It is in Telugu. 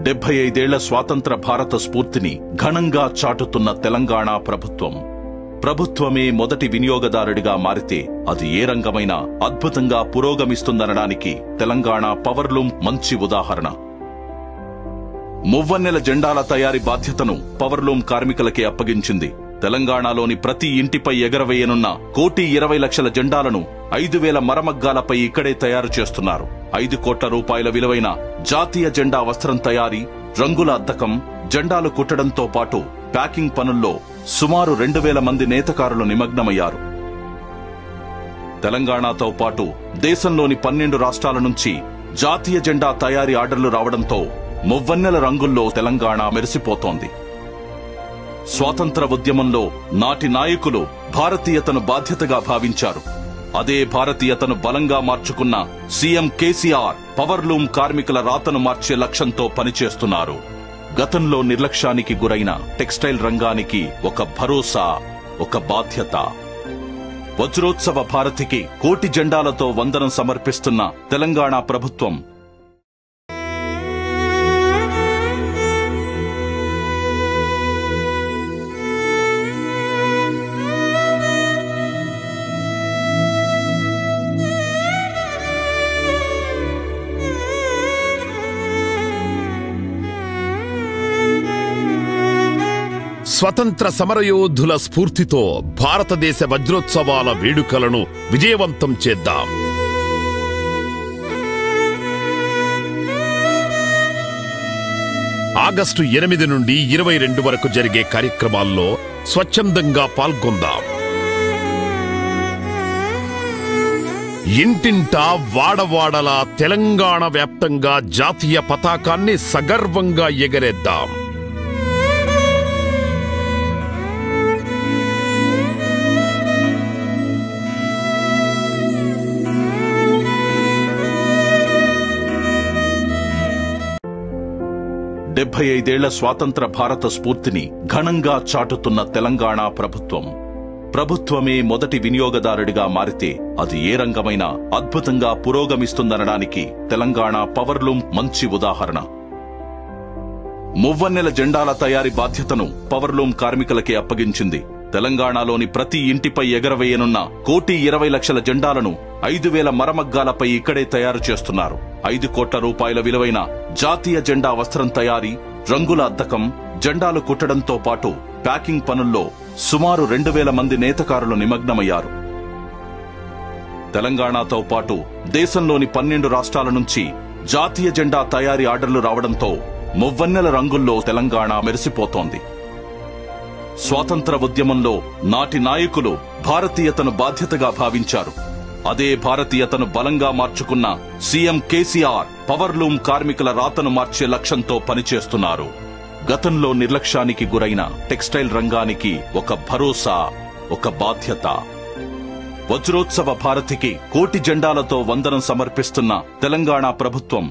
75 ఏళ్ల స్వాతంత్ర భారత స్ఫూర్తిని ఘనంగా చాటుతున్న తెలంగాణ ప్రభుత్వం. ప్రభుత్వమే మొదటి వినియోగదారుడిగా మారితే అది ఏ రంగమైనా అద్భుతంగా పురోగమిస్తుందనడానికి తెలంగాణ పవర్లూమ్ మంచి ఉదాహరణ. మువ్వన్నెల జెండాల తయారీ బాధ్యతను పవర్లూమ్ కార్మికులకే అప్పగించింది. తెలంగాణలోని ప్రతి ఇంటిపై ఎగరవేయనున్న 1,20,00,000 జెండాలను 5,000 మరమగ్గాలపై ఇక్కడే తయారు చేస్తున్నారు. 5 కోట్ల రూపాయల విలువైన జాతీయ జెండా వస్త్రం తయారీ, రంగుల అద్దకం, జెండాలు కుట్టడంతో పాటు ప్యాకింగ్ పనుల్లో సుమారు 2,000 మంది నేతకారులు నిమగ్నమయ్యారు. తెలంగాణతో పాటు దేశంలోని 12 రాష్ట్రాల నుంచి జాతీయ జెండా తయారీ ఆర్డర్లు రావడంతో మువ్వన్నెల రంగుల్లో తెలంగాణ మెరిసిపోతోంది. స్వాతంత్ర ఉద్యమంలో నాటి నాయకులు భారతీయతను బాధ్యతగా భావించారు. అదే భారతీయతను బలంగా మార్చుకున్న సీఎం కేసీఆర్ పవర్లూమ్ కార్మికుల రాతను మార్చే లక్ష్యంతో పనిచేస్తున్నారు. గతంలో నిర్లక్ష్యానికి గురైన టెక్స్టైల్ రంగానికి ఒక భరోసా, ఒక బాధ్యత. వజ్రోత్సవ భారతికి 1,00,00,000 జెండాలతో వందనం సమర్పిస్తున్న తెలంగాణ ప్రభుత్వం స్వతంత్ర సమరయోధుల స్ఫూర్తితో భారతదేశ వజ్రోత్సవాల వేడుకలను విజయవంతం చేద్దాం. ఆగస్టు 8 నుండి 22 వరకు జరిగే కార్యక్రమాల్లో స్వచ్ఛందంగా పాల్గొందాం. ఇంటింటా వాడవాడలా తెలంగాణ వ్యాప్తంగా జాతీయ పతాకాన్ని సగర్వంగా ఎగరేద్దాం. డెబ్బై 75 ఏళ్ల స్వాతంత్ర భారత స్ఫూర్తిని ఘనంగా చాటుతున్న తెలంగాణ ప్రభుత్వం. ప్రభుత్వమే మొదటి వినియోగదారుడిగా మారితే అది ఏ రంగమైనా అద్భుతంగా పురోగమిస్తుందనడానికి తెలంగాణ పవర్లూమ్ మంచి ఉదాహరణ. మువ్వన్నెల జెండాల తయారీ బాధ్యతను పవర్లూమ్ కార్మికులకే అప్పగించింది. తెలంగాణలోని ప్రతి ఇంటిపై ఎగరవేయనున్న 1,20,00,000 జెండాలను 5,000 మరమగ్గాలపై ఇక్కడే తయారు చేస్తున్నారు. 5 కోట్ల రూపాయల విలువైన జాతీయ జెండా వస్త్రం తయారీ, రంగుల అద్దకం, జెండాలు కుట్టడంతో పాటు ప్యాకింగ్ పనుల్లో సుమారు 2,000 మంది నేతకారులు నిమగ్నమయ్యారు. తెలంగాణతో పాటు దేశంలోని 12 రాష్ట్రాల నుంచి జాతీయ జెండా తయారీ ఆర్డర్లు రావడంతో మువ్వన్నెల రంగుల్లో తెలంగాణ మెరిసిపోతోంది. స్వాతంత్ర ఉద్యమంలో నాటి నాయకులు భారతీయతను బాధ్యతగా భావించారు. అదే భారతీయతను బలంగా మార్చుకున్న సీఎం కేసీఆర్ పవర్లూమ్ కార్మికుల రాతను మార్చే లక్ష్యంతో పనిచేస్తున్నారు. గతంలో నిర్లక్ష్యానికి గురైన టెక్స్టైల్ రంగానికి ఒక భరోసా, ఒక బాధ్యత. వజ్రోత్సవ భారతికి 1,00,00,000 జెండాలతో వందనం సమర్పిస్తున్న తెలంగాణ ప్రభుత్వం